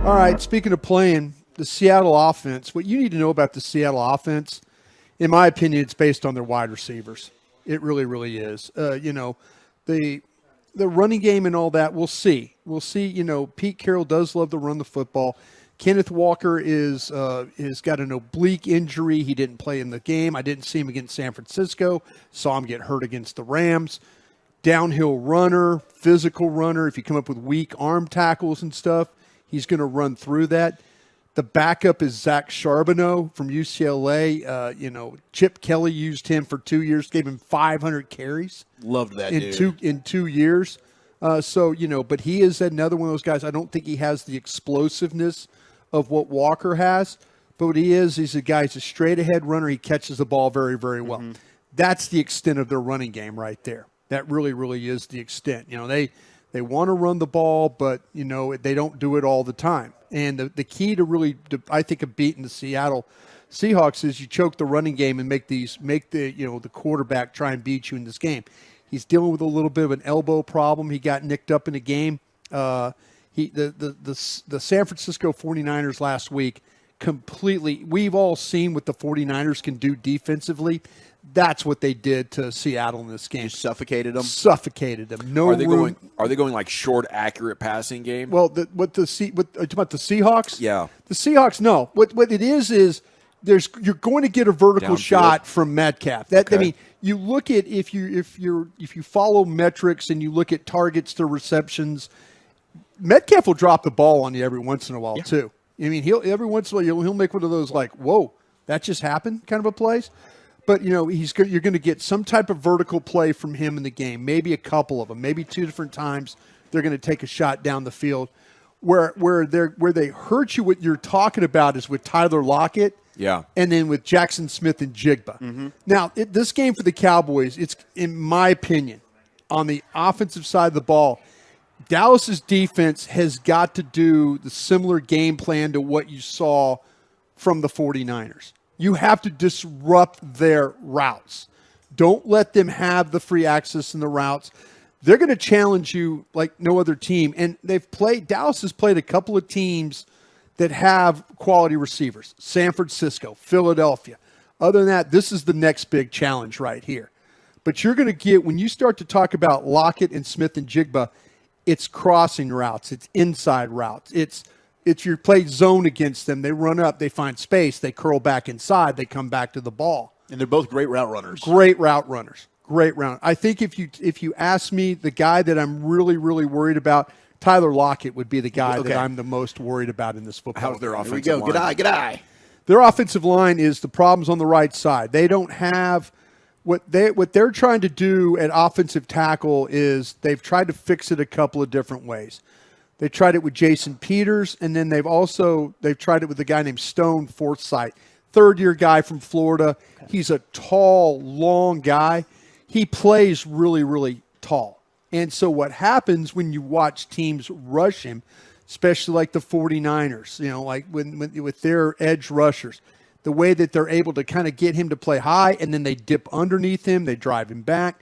All right, speaking of playing, the Seattle offense, what you need to know about the Seattle offense, in my opinion, it's based on their wide receivers. It really, really is. The running game and all that, we'll see. We'll see. Pete Carroll does love to run the football. Kenneth Walker is got an oblique injury. He didn't play in the game. I didn't see him against San Francisco. Saw him get hurt against the Rams. Downhill runner, physical runner. If you come up with weak arm tackles and stuff, he's going to run through that. The backup is Zach Charbonneau from UCLA. Chip Kelly used him for 2 years, gave him 500 carries. Loved that in 2 years. But he is another one of those guys. I don't think he has the explosiveness of what Walker has. But what he's a guy, he's a straight-ahead runner. He catches the ball very, very well. Mm-hmm. That's the extent of their running game right there. That really, really is the extent. They want to run the ball, but, they don't do it all the time. And the key to I think, of beating the Seattle Seahawks is you choke the running game and make the quarterback try and beat you in this game. He's dealing with a little bit of an elbow problem. He got nicked up in a game. The San Francisco 49ers last week completely, we've all seen what the 49ers can do defensively. That's what they did to Seattle in this game. You suffocated them? Suffocated them. Are they going like short, accurate passing game? Well, about the Seahawks? Yeah. The Seahawks, no. What it is you're going to get a vertical shot from Metcalf. I mean, you look at if you follow metrics and you look at targets to receptions, Metcalf will drop the ball on you every once in a while too. I mean, every once in a while he'll make one of those like, whoa, that just happened kind of a plays. But, you're going to get some type of vertical play from him in the game, maybe a couple of them, maybe 2 different times they're going to take a shot down the field. Where they hurt you, what you're talking about is with Tyler Lockett, and then with Jackson Smith and Jigba. Mm-hmm. Now, this game for the Cowboys, it's, in my opinion, on the offensive side of the ball, Dallas's defense has got to do the similar game plan to what you saw from the 49ers. You have to disrupt their routes. Don't let them have the free access in the routes. They're going to challenge you like no other team. And Dallas has played a couple of teams that have quality receivers. San Francisco, Philadelphia. Other than that, this is the next big challenge right here. But you're going to get, when you start to talk about Lockett and Smith and Jigba, it's crossing routes. It's inside routes. It's you play zone against them. They run up. They find space. They curl back inside. They come back to the ball. And they're both great route runners. Great route runners. Great route. I think if you ask me, the guy that I'm really, really worried about, Tyler Lockett would be the guy that I'm the most worried about in this football. How's their offensive line? Here we go. G'day. Their offensive line is the problems on the right side. They don't have what they're trying to do at offensive tackle is they've tried to fix it a couple of different ways. They tried it with Jason Peters, and then they've tried it with a guy named Stone Forsythe, third-year guy from Florida. He's a tall, long guy. He plays really, really tall. And so what happens when you watch teams rush him, especially like the 49ers, like when with their edge rushers, the way that they're able to kind of get him to play high, and then they dip underneath him, they drive him back.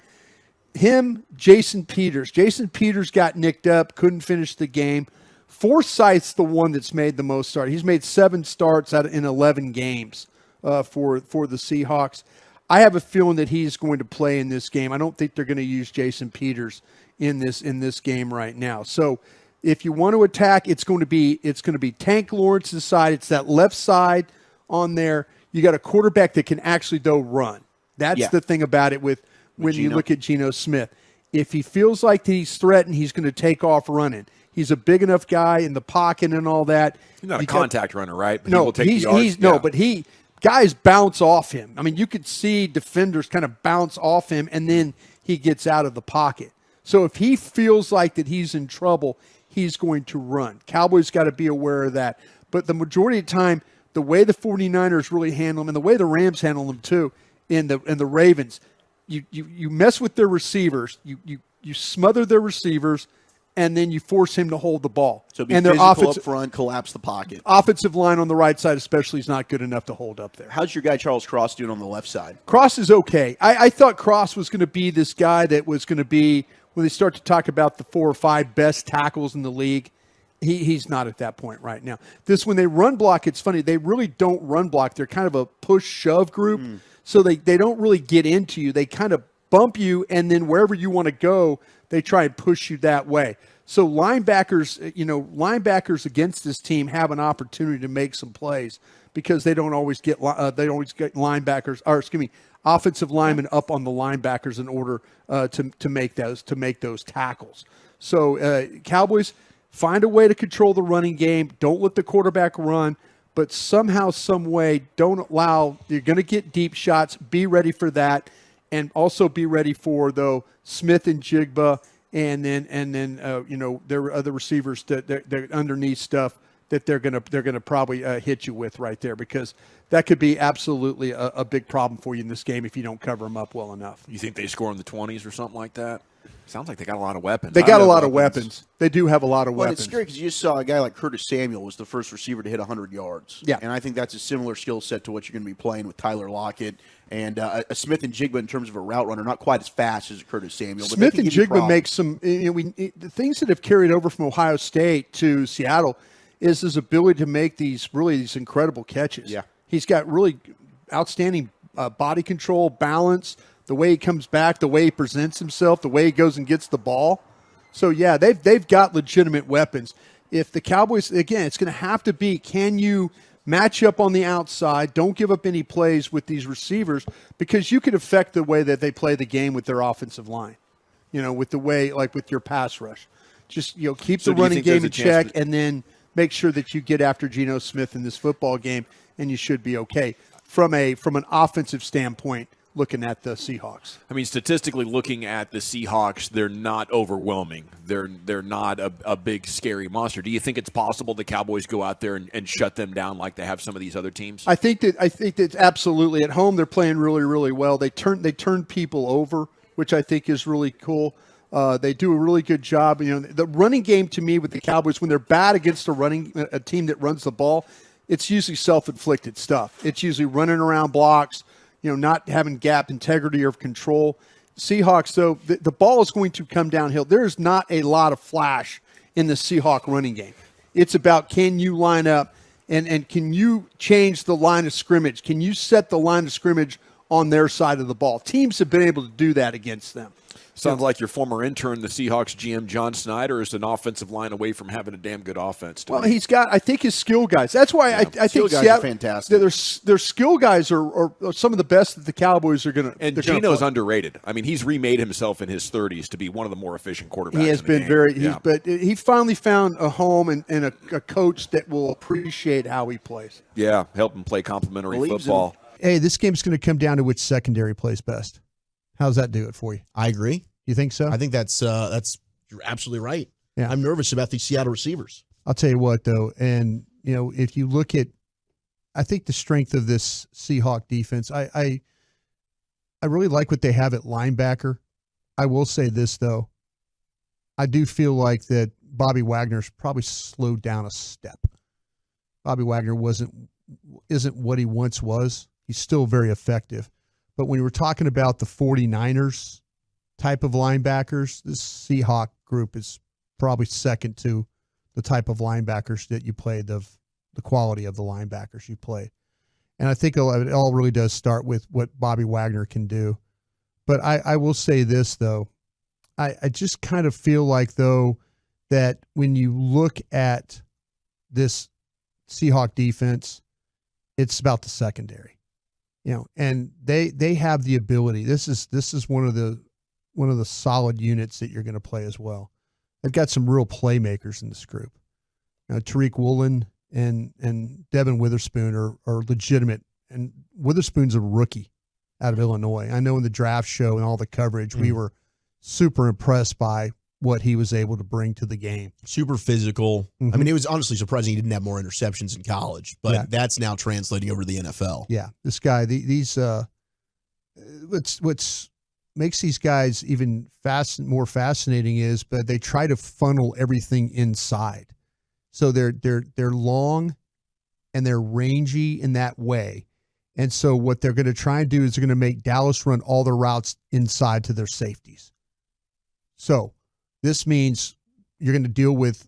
Jason Peters. Jason Peters got nicked up, couldn't finish the game. Forsythe's the one that's made the most starts. He's made 7 starts in 11 games for the Seahawks. I have a feeling that he's going to play in this game. I don't think they're going to use Jason Peters in this game right now. So if you want to attack, it's going to be Tank Lawrence's side. It's that left side on there. You got a quarterback that can actually run. That's the thing about it when you look at Geno Smith. If he feels like that he's threatened, he's going to take off running. He's a big enough guy in the pocket and all that. He's not a contact runner, right? But no, he will take the yards. But guys bounce off him. I mean, you could see defenders kind of bounce off him, and then he gets out of the pocket. So if he feels like that he's in trouble, he's going to run. Cowboys got to be aware of that. But the majority of the time, the way the 49ers really handle them, and the way the Rams handle them too, and the Ravens, you mess with their receivers, you smother their receivers, and then you force him to hold the ball. So be physical up front, collapse the pocket. Offensive line on the right side especially is not good enough to hold up there. How's your guy Charles Cross doing on the left side? Cross is okay. I thought Cross was going to be this guy that was going to be, when they start to talk about the 4 or 5 best tackles in the league, He's not at that point right now. When they run block, it's funny. They really don't run block. They're kind of a push-shove group, so they don't really get into you. They kind of bump you, and then wherever you want to go, they try and push you that way. So linebackers against this team have an opportunity to make some plays because they don't always get linebackers, or excuse me, offensive linemen up on the linebackers in order to make those tackles. So Cowboys, find a way to control the running game. Don't let the quarterback run, but somehow, some way, don't allow. You're going to get deep shots. Be ready for that, and also be ready for Smith and Jigba, and then there are other receivers that underneath stuff that they're gonna probably hit you with right there, because that could be absolutely a big problem for you in this game if you don't cover them up well enough. You think they score in the 20s or something like that? Sounds like they got a lot of weapons. They got a lot of weapons. They do have a lot of weapons. It's scary because you just saw a guy like Curtis Samuel was the first receiver to hit 100 yards. Yeah. And I think that's a similar skill set to what you're going to be playing with Tyler Lockett. And a Smith and Jigba in terms of a route runner, not quite as fast as Curtis Samuel. Smith and Jigba make some the things that have carried over from Ohio State to Seattle is his ability to make these incredible catches. Yeah. He's got really outstanding body control, balance, the way he comes back, the way he presents himself, the way he goes and gets the ball. So, yeah, they've got legitimate weapons. If the Cowboys, again, it's going to have to be, can you match up on the outside, don't give up any plays with these receivers, because you could affect the way that they play the game with their offensive line, with the way, like with your pass rush. Just, keep the running game in check and then make sure that you get after Geno Smith in this football game, and you should be okay. From an offensive standpoint, looking at the Seahawks. I mean, statistically looking at the Seahawks, they're not overwhelming. They're not a big, scary monster. Do you think it's possible the Cowboys go out there and shut them down like they have some of these other teams? I think that absolutely. At home, they're playing really, really well. They turn people over, which I think is really cool. They do a really good job. The running game to me with the Cowboys, when they're bad against a team that runs the ball, it's usually self-inflicted stuff. It's usually running around blocks, not having gap integrity or control. Seahawks, though, the ball is going to come downhill. There's not a lot of flash in the Seahawk running game. It's about, can you line up and can you change the line of scrimmage? Can you set the line of scrimmage on their side of the ball? Teams have been able to do that against them. Sounds like your former intern, the Seahawks GM, John Snyder, is an offensive line away from having a damn good offense. Well, he's got, I think, his skill guys. That's why I think skill guys are fantastic. Their skill guys are some of the best that the Cowboys are going to. And Geno's underrated. I mean, he's remade himself in his 30s to be one of the more efficient quarterbacks. He has been but he finally found a home and a coach that will appreciate how he plays. Yeah, help him play complimentary football. Hey, this game's going to come down to which secondary plays best. How's that do it for you? I agree. You think so? I think that's you're absolutely right. Yeah. I'm nervous about the Seattle receivers. I'll tell you what, though, and if you look at, I think the strength of this Seahawk defense, I really like what they have at linebacker. I will say this, though, I do feel like that Bobby Wagner's probably slowed down a step. Bobby Wagner isn't what he once was. He's still very effective. But when we're talking about the 49ers type of linebackers, this Seahawk group is probably second to the type of linebackers that you played, the quality of the linebackers you played. And I think it all really does start with what Bobby Wagner can do. But I will say this, though. I just kind of feel like, though, that when you look at this Seahawk defense, it's about the secondary. And they have the ability. This is one of the solid units that you're going to play as well. They've got some real playmakers in this group. Tariq Woolen and Devin Witherspoon are legitimate, and Witherspoon's a rookie out of Illinois. I know in the draft show and all the coverage, we were super impressed by what he was able to bring to the game. Super physical. Mm-hmm. I mean, it was honestly surprising he didn't have more interceptions in college, but that's now translating over to the NFL. Yeah, this guy, what's makes these guys even more fascinating is, but they try to funnel everything inside. So they're long and they're rangy in that way. And so what they're going to try and do is they're going to make Dallas run all their routes inside to their safeties. So this means you're going to deal with,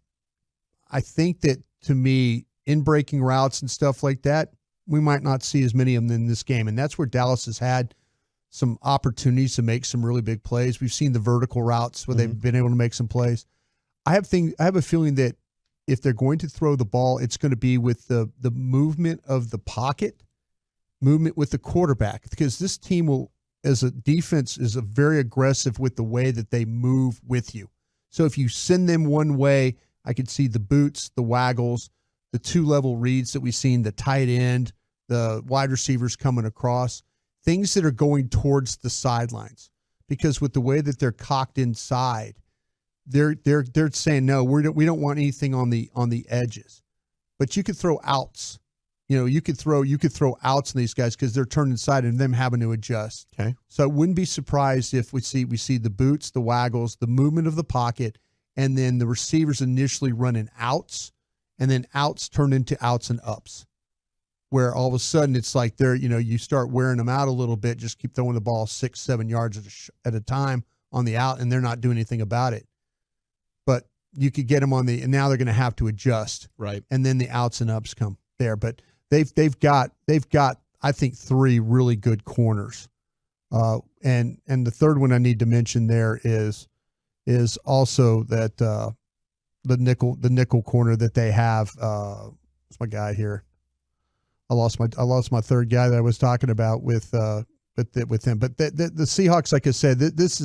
I think that, to me, in breaking routes and stuff like that, we might not see as many of them in this game. And that's where Dallas has had some opportunities to make some really big plays. We've seen the vertical routes where they've been able to make some plays. I have a feeling that if they're going to throw the ball, it's going to be with the movement of the pocket, movement with the quarterback, because this team will, as a defense, is a very aggressive with the way that they move with you. So if you send them one way, I could see the boots, the waggles, the two-level reads that we've seen, the tight end, the wide receivers coming across, things that are going towards the sidelines. Because with the way that they're cocked inside, they're saying, no, we don't want anything on the edges. But you could throw outs. You could throw outs on these guys because they're turned inside and them having to adjust. Okay. So I wouldn't be surprised if we see the boots, the waggles, the movement of the pocket, and then the receivers initially running outs, and then outs turn into outs and ups, where all of a sudden it's like you start wearing them out a little bit, just keep throwing the ball 6-7 yards at a time on the out, and they're not doing anything about it. But you could get them and now they're going to have to adjust. Right. And then the outs and ups come there. But they've got I think 3 really good corners. And the third one I need to mention there is also that the nickel corner that they have. What's my guy here? I lost my third guy that I was talking about with him. But the Seahawks, like I said, this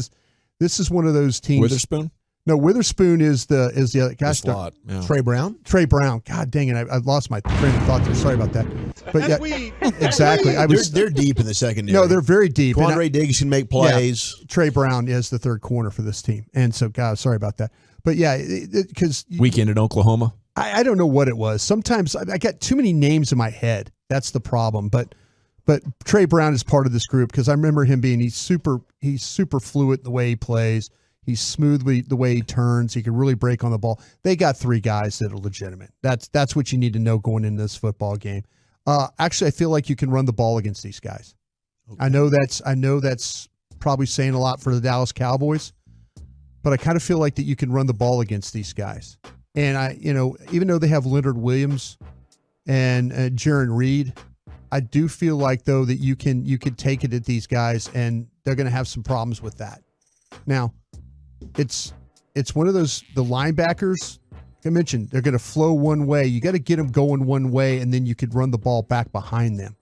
is one of those teams. Witherspoon? No, Witherspoon is the other guy. Slot. Yeah. Trey Brown. God dang it! I lost my train of thought there. Sorry about that. But yeah, exactly. They're deep in the secondary. No, they're very deep. Quandre Diggs can make plays. Yeah, Trey Brown is the third corner for this team, and so God, sorry about that. But yeah, because Weekend in Oklahoma. I don't know what it was. Sometimes I got too many names in my head. That's the problem. But Trey Brown is part of this group because I remember him being he's super fluid in the way he plays. He's smooth the way he turns. He can really break on the ball. They got 3 guys that are legitimate. That's what you need to know going into this football game. Actually, I feel like you can run the ball against these guys. Okay. I know that's probably saying a lot for the Dallas Cowboys, but I kind of feel like that you can run the ball against these guys. And even though they have Leonard Williams and Jaron Reed, I do feel like though that you can take it at these guys, and they're going to have some problems with that. Now, it's one of those, the linebackers, like I mentioned, they're going to flow one way. You got to get them going one way, and then you could run the ball back behind them.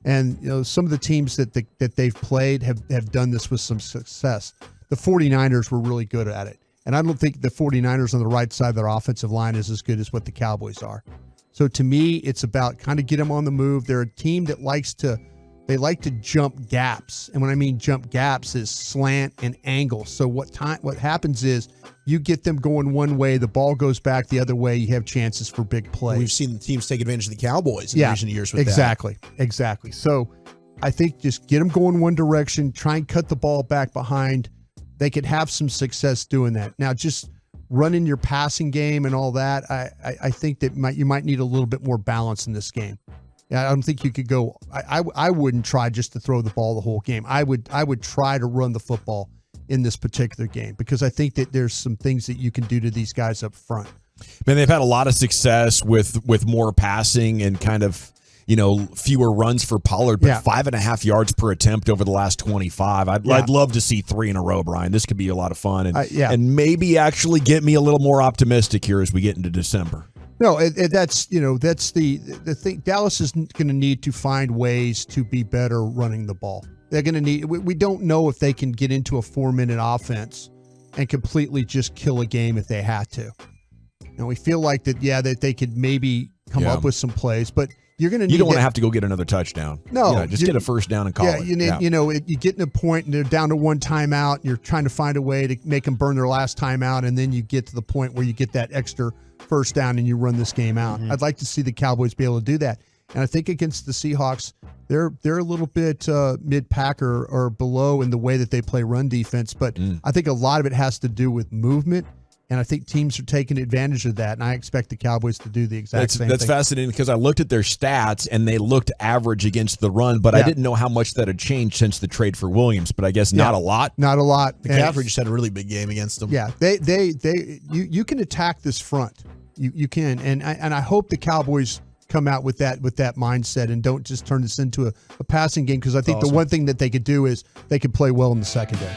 And some of the teams that they've played have done this with some success. The 49ers were really good at it. And I don't think the 49ers on the right side of their offensive line is as good as what the Cowboys are. So to me, it's about kind of get them on the move. They're a team that likes to jump gaps. And when I mean jump gaps is slant and angle. So what happens is you get them going one way, the ball goes back the other way, you have chances for big plays. We've seen the teams take advantage of the Cowboys in recent years with that. Exactly. So I think just get them going one direction, try and cut the ball back behind. They could have some success doing that. Now, just running your passing game and all that, I think that you might need a little bit more balance in this game. I don't think you could go. I wouldn't try just to throw the ball the whole game. I would try to run the football in this particular game because I think that there's some things that you can do to these guys up front. Man, they've had a lot of success with more passing and kind of fewer runs for Pollard, but 5.5 yards per attempt over the last 25. I'd love to see 3 in a row, Brian. This could be a lot of fun and maybe actually get me a little more optimistic here as we get into December. No, that's the thing. Dallas is going to need to find ways to be better running the ball. They're going to need. We don't know if they can get into a 4-minute offense and completely just kill a game if they had to. We feel like that. Yeah, that they could maybe come up with some plays, but you're going to need. You don't want to have to go get another touchdown. No, just get a first down and call it. You get to a point and they're down to 1 timeout, and you're trying to find a way to make them burn their last timeout, and then you get to the point where you get that extra first down and you run this game out. I'd like to see the Cowboys be able to do that. And I think against the Seahawks, they're a little bit mid-pack or below in the way that they play run defense. But I think a lot of it has to do with movement. And I think teams are taking advantage of that, and I expect the Cowboys to do the exact same thing. That's fascinating because I looked at their stats, and they looked average against the run, but I didn't know how much that had changed since the trade for Williams, but I guess not a lot. Not a lot. McCaffrey just had a really big game against them. Yeah, you can attack this front. You can, and I hope the Cowboys come out with that mindset and don't just turn this into a passing game, because I think the one thing that they could do is they could play well in the secondary.